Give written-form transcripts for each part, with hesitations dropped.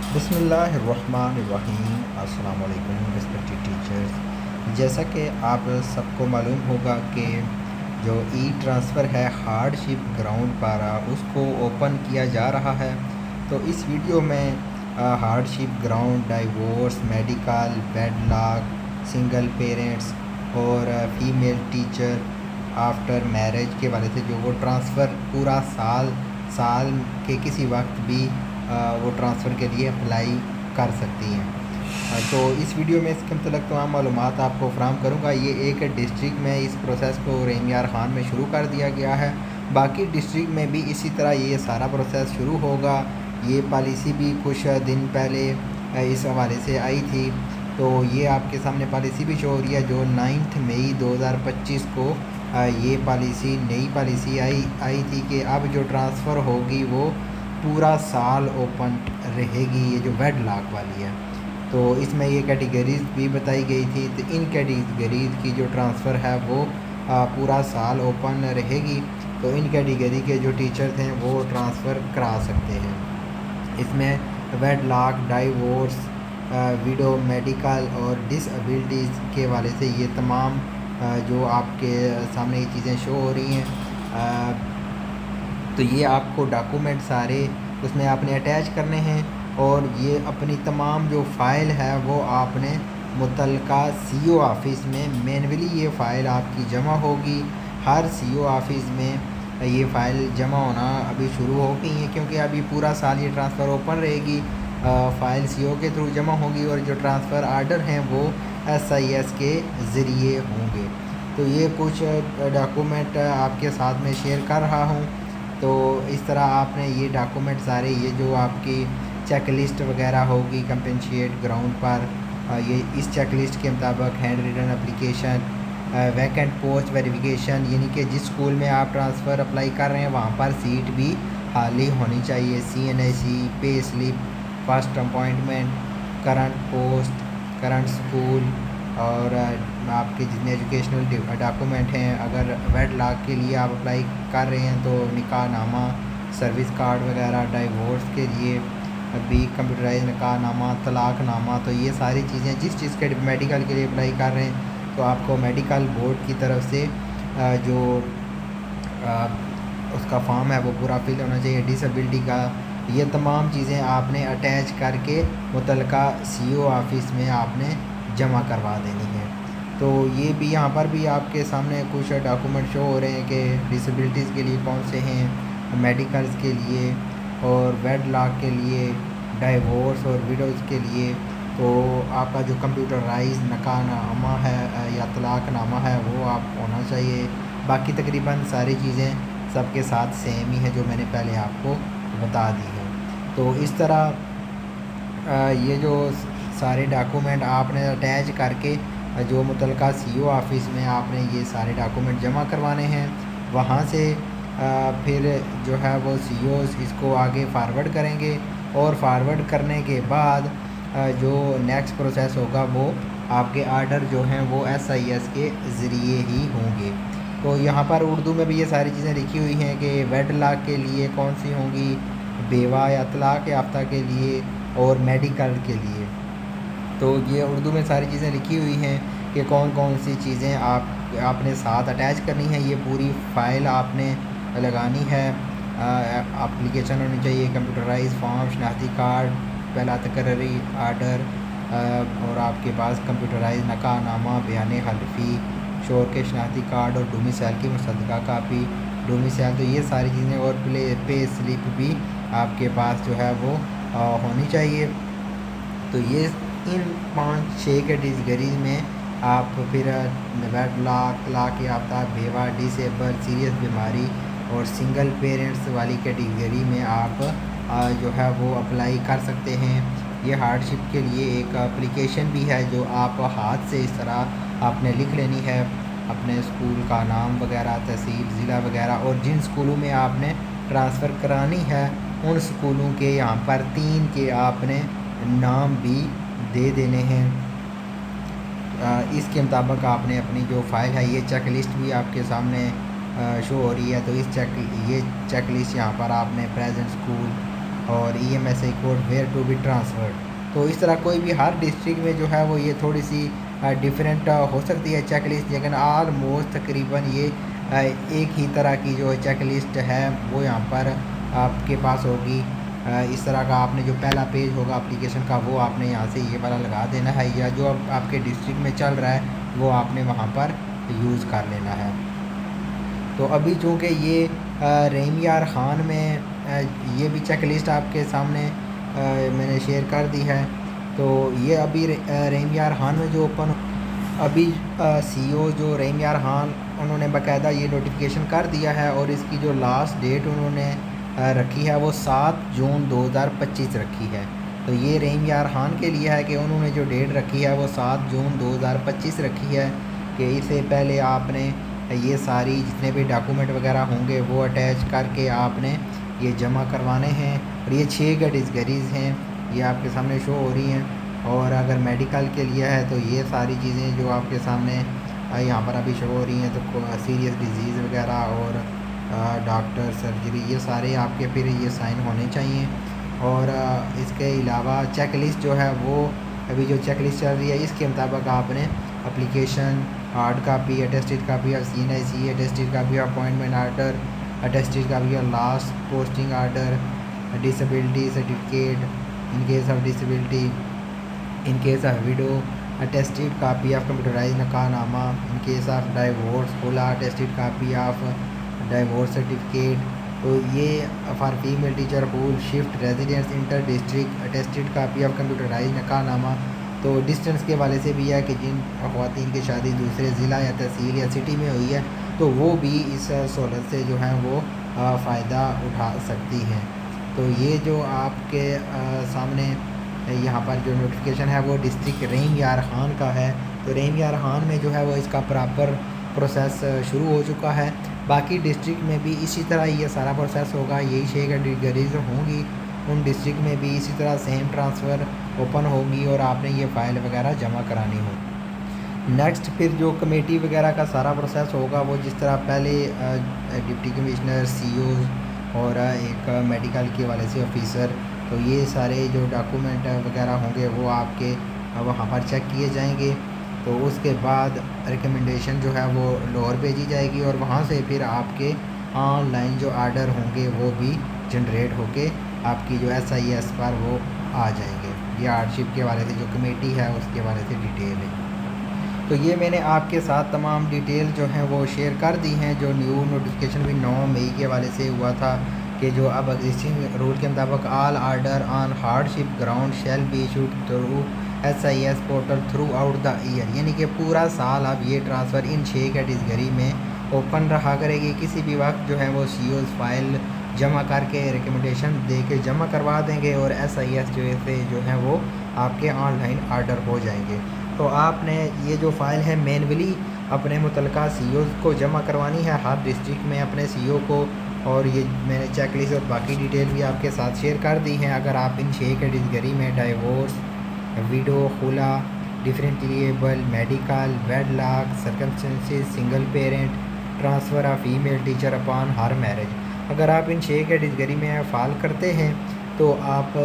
बिस्मिल्लाहिर्रहमानिर्रहीम। अस्सलाम वालेकुम रिस्पेक्टेड टीचर्स। जैसा कि आप सबको मालूम होगा कि जो ई ट्रांसफ़र है हार्डशिप ग्राउंड पर उसको ओपन किया जा रहा है। तो इस वीडियो में hardship ground, divorce, medical, wedlock, single parents और फीमेल टीचर आफ्टर मैरिज के वाले से जो वो ट्रांसफ़र पूरा साल के किसी वक्त भी वो ट्रांसफ़र के लिए अप्लाई कर सकती हैं। तो इस वीडियो में इसके मतलब तमाम मालूमात आपको फ़राहम करूँगा। ये एक डिस्ट्रिक्ट में इस प्रोसेस को रहीम यार ख़ान में शुरू कर दिया गया है। बाकी डिस्ट्रिक्ट में भी इसी तरह ये सारा प्रोसेस शुरू होगा। ये पॉलिसी भी कुछ दिन पहले इस हवाले से आई थी। तो ये आपके सामने पॉलिसी भी शो हो रही है जो 9 मई 2025 को ये पॉलिसी नई पॉलिसी आई थी कि अब जो ट्रांसफ़र होगी वो पूरा साल ओपन रहेगी। ये जो वेडलॉक वाली है तो इसमें ये कैटेगरीज़ भी बताई गई थी। तो इन कैटेगरीज़ की जो ट्रांसफ़र है वो पूरा साल ओपन रहेगी। तो इन कैटेगरी के जो टीचर्स हैं वो ट्रांसफ़र करा सकते हैं। इसमें वेडलॉक, डाइवोर्स, विडो, मेडिकल और डिसेबिलिटीज़ के वाले से ये तमाम जो आपके सामने ये चीज़ें शो हो रही हैं। तो ये आपको डॉक्यूमेंट सारे उसमें आपने अटैच करने हैं और ये अपनी तमाम जो फ़ाइल है वो आपने मुतल्लिका सीईओ ऑफ़िस में मैनुअली ये फ़ाइल आपकी जमा होगी। हर सीईओ ऑफ़िस में ये फ़ाइल जमा होना अभी शुरू हो गई है क्योंकि अभी पूरा साल ये ट्रांसफ़र ओपन रहेगी। फ़ाइल सीईओ के थ्रू जमा होगी और जो ट्रांसफ़र आर्डर हैं वो एसआईएस के ज़रिए होंगे। तो ये कुछ डॉक्यूमेंट आपके साथ में शेयर कर रहा हूँ। तो इस तरह आपने ये डॉक्यूमेंट सारे ये जो आपकी चेक लिस्ट वगैरह होगी कंपेंशिएट ग्राउंड पर, ये इस चेक लिस्ट के मुताबिक hand written application, vacant post verification, यानी कि जिस स्कूल में आप ट्रांसफ़र अप्लाई कर रहे हैं वहाँ पर सीट भी खाली होनी चाहिए। CNAC, pay slip, first appointment, current post, current school और आपके जितने एजुकेशनल डॉक्यूमेंट हैं। अगर वेडलॉक के लिए आप अप्लाई कर रहे हैं तो निकाह नामा, सर्विस कार्ड वगैरह, डाइवोर्स के लिए अभी कंप्यूटराइज निकाह नामा, तलाक नामा। तो ये सारी चीज़ें जिस चीज़ के मेडिकल के लिए अप्लाई कर रहे हैं तो आपको मेडिकल बोर्ड की तरफ से जो उसका फॉर्म है वो पूरा फिल होना चाहिए। डिसेबिलिटी का ये तमाम चीज़ें आपने अटैच करके मुतल्लिका सीईओ ऑफ़िस में आपने जमा करवा देनी है। तो ये भी यहाँ पर भी आपके सामने कुछ डॉक्यूमेंट शो हो रहे हैं कि डिसेबिलिटीज़ के लिए कौन से हैं, मेडिकल्स के लिए और वेडलॉक के लिए, डाइवोर्स और विडोज़ के लिए। तो आपका जो कंप्यूटराइज निकाहनामा है या तलाक नामा है वो आप होना चाहिए। बाकी तकरीबन सारी चीज़ें सबके साथ सेम ही है जो मैंने पहले आपको बता दी है। तो इस तरह ये जो सारे डॉक्यूमेंट आपने अटैच करके जो मुतल्लिका सीईओ ऑफ़िस में आपने ये सारे डॉक्यूमेंट जमा करवाने हैं। वहाँ से फिर जो है वो सीईओज़ इसको आगे फारवर्ड करेंगे और फारवर्ड करने के बाद जो नेक्स्ट प्रोसेस होगा वो आपके आर्डर जो हैं वो एसआईएस के ज़रिए ही होंगे। तो यहाँ पर उर्दू में भी ये सारी चीज़ें लिखी हुई हैं कि वेडलॉक के लिए कौन सी होंगी, बेवा या तलाक याफ्ता के लिए और मेडिकल के लिए। तो ये उर्दू में सारी चीज़ें लिखी हुई हैं कि कौन कौन सी चीज़ें आपने साथ अटैच करनी है। ये पूरी फ़ाइल आपने लगानी है। एप्लीकेशन होनी चाहिए, कंप्यूटराइज फॉर्म, शनाख्ती कार्ड, पहला तकर्री आर्डर और आपके पास कंप्यूटराइज निकाहनामा, बयान हल्फी, शोर के शनाख्ती कार्ड और डोमिसाइल की मुसद्दका कापी, डोमिसाइल। तो ये सारी चीज़ें और पे स्लिप भी आपके पास जो है वो होनी चाहिए। तो ये इन 5-6 कैटेगरीज में आप फिर वेडलॉक, तलाक याफ्ता, बेवा, डिसेबल, सीरियस बीमारी और सिंगल पेरेंट्स वाली कैटेगरी में आप जो है वो अप्लाई कर सकते हैं। ये हार्डशिप के लिए एक एप्लीकेशन भी है जो आप हाथ से इस तरह आपने लिख लेनी है, अपने स्कूल का नाम वगैरह, तहसील, ज़िला वगैरह और जिन स्कूलों में आपने ट्रांसफ़र करानी है उन स्कूलों के यहाँ पर 3 के आपने नाम भी दे देने हैं। इसके मुताबिक आपने अपनी जो फ़ाइल है ये चेक लिस्ट भी आपके सामने शो हो रही है। तो ये चेक लिस्ट यहाँ पर आपने प्रेजेंट स्कूल اور EMSI code where to be transferred. تو اس طرح کوئی بھی ہر ڈسٹرکٹ میں جو ہے وہ یہ تھوڑی سی ڈیفرنٹ ہو سکتی ہے چیک لسٹ، لیکن آلموسٹ تقریباً یہ ایک ہی طرح کی جو چیک لسٹ ہے وہ یہاں پر آپ کے پاس ہوگی. اس طرح کا آپ نے جو پہلا پیج ہوگا اپلیکیشن کا وہ آپ نے یہاں سے یہ والا لگا دینا ہے، یا جو آپ کے ڈسٹرکٹ میں چل رہا ہے وہ آپ نے وہاں پر یوز کر لینا ہے. تو ابھی چونکہ یہ رحیم یار خان میں یہ بھی چیک لسٹ آپ کے سامنے میں نے شیئر کر دی ہے. تو یہ ابھی رحیم یار خان میں جو اوپن ابھی CEO جو رحیم یار خان انہوں نے باقاعدہ یہ نوٹیفیکیشن کر دیا ہے، اور اس کی جو لاسٹ ڈیٹ انہوں نے رکھی ہے وہ 7 جون 2025 رکھی ہے. تو یہ رحیم یار خان کے لیے ہے کہ انہوں نے جو ڈیٹ رکھی ہے وہ 7 جون 2025 رکھی ہے کہ اس سے پہلے آپ نے یہ ساری جتنے بھی ڈاکومنٹ وغیرہ ہوں گے وہ اٹیچ کر کے آپ نے یہ جمع کروانے ہیں. اور یہ 6 کیٹیگریز ہیں، یہ آپ کے سامنے شو ہو رہی ہیں. اور اگر میڈیکل کے لیے ہے تو یہ ساری چیزیں جو آپ کے سامنے یہاں پر ابھی شو ہو رہی ہیں، تو سیریس ڈیزیز وغیرہ اور ڈاکٹر سرجری یہ سارے آپ کے پھر یہ سائن ہونے چاہیے. اور اس کے علاوہ چیک لسٹ جو ہے وہ ابھی جو چیک لسٹ چل رہی ہے اس کے مطابق آپ نے application, hard copy, attested copy of CNIC، attested copy of appointment order, attested copy of last posting order, disability certificate in case of disability, in case of widow, attested copy of computerised نکاح نامہ، in case of divorce کھلا، attested copy of divorce certificate. تو یہ for female teacher whole shift residence inter district, attested copy of computerised نکاح نامہ. تو distance کے والے سے بھی ہے کہ جن خواتین کی شادی دوسرے ضلع یا تحصیل یا سٹی میں ہوئی ہے تو وہ بھی اس سہولت سے جو ہیں وہ فائدہ اٹھا سکتی ہیں. تو یہ جو آپ کے سامنے یہاں پر جو نوٹیفیکیشن ہے وہ ڈسٹرکٹ رحیم یار خان کا ہے. تو رحیم یار خان میں جو ہے وہ اس کا پراپر پروسیس شروع ہو چکا ہے. باقی ڈسٹرکٹ میں بھی اسی طرح یہ سارا پروسیس ہوگا، یہی 6 کیٹیگریز ہوں گی. ان ڈسٹرکٹ میں بھی اسی طرح سیم ٹرانسفر اوپن ہوگی اور آپ نے یہ فائل وغیرہ جمع کرانی ہو. نیکسٹ پھر جو کمیٹی وغیرہ کا سارا پروسیس ہوگا وہ جس طرح پہلے ڈپٹی کمشنر، COs اور ایک میڈیکل کے والے سے آفیسر، تو یہ سارے جو ڈاکومنٹ وغیرہ ہوں گے وہ آپ کے وہاں پر چیک کیے جائیں گے. تو اس کے بعد ریکمنڈیشن جو ہے وہ لاہور بھیجی جائے گی، اور وہاں سے پھر آپ کے آن لائن جو آرڈر ہوں گے وہ بھی جنریٹ ہو کے آپ کی جو SIS پر وہ آ جائیں گے. یہ ہارڈ شپ کے والے سے جو کمیٹی ہے اس کے والے سے ڈیٹیل ہے. تو یہ میں نے آپ کے ساتھ تمام ڈیٹیل جو ہیں وہ شیئر کر دی ہیں. جو نیو نوٹیفیکیشن بھی 9 مئی کے والے سے ہوا تھا کہ جو اب ایگزسٹنگ رول کے مطابق all order on hardship ground shall be issued through SIS portal throughout the year, یعنی کہ پورا سال اب یہ ٹرانسفر ان 6 کیٹیگری میں اوپن رہا کرے گی. کسی بھی وقت جو ہے وہ COs فائل جمع کر کے ریکمنڈیشن دے کے جمع کروا دیں گے، اور SIS جو ہیں وہ آپ کے آن لائن آرڈر ہو جائیں گے. تو آپ نے یہ جو فائل ہے مینولی اپنے متعلقہ COs کو جمع کروانی ہے ہر ڈسٹرکٹ میں اپنے CO کو. اور یہ میں نے چیک لسٹ اور باقی ڈیٹیل بھی آپ کے ساتھ شیئر کر دی ہیں. اگر آپ ان 6 کیٹیگری میں ڈائیورس، ویڈو، خلا، differently abled, medical, wedlock, circumstances, single parent, transfer of female teacher upon her marriage, اگر آپ ان 6 کیٹیگری میں فال کرتے ہیں تو آپ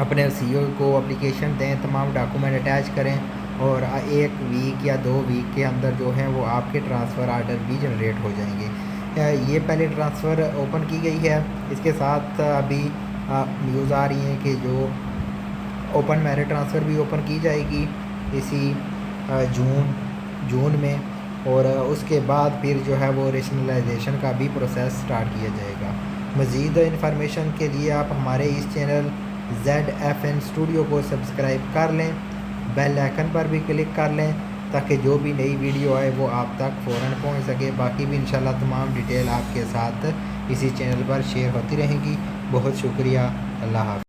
اپنے CO کو اپلیکیشن دیں، تمام ڈاکومنٹ اٹیچ کریں، اور 1 ویک یا 2 ویک کے اندر جو ہیں وہ آپ کے ٹرانسفر آرڈر بھی جنریٹ ہو جائیں گے. یہ پہلے ٹرانسفر اوپن کی گئی ہے. اس کے ساتھ ابھی نیوز آ رہی ہیں کہ جو اوپن میرٹ ٹرانسفر بھی اوپن کی جائے گی اسی جون میں، اور اس کے بعد پھر جو ہے وہ ریشنلائزیشن کا بھی پروسیس سٹارٹ کیا جائے گا. مزید انفارمیشن کے لیے آپ ہمارے اس چینل ZFN اسٹوڈیو کو سبسکرائب کر لیں، بیل آئکن پر بھی کلک کر لیں تاکہ جو بھی نئی ویڈیو آئے وہ آپ تک فوراً پہنچ سکے. باقی بھی انشاءاللہ تمام ڈیٹیل آپ کے ساتھ اسی چینل پر شیئر ہوتی رہیں گی. بہت شکریہ. اللہ حافظ.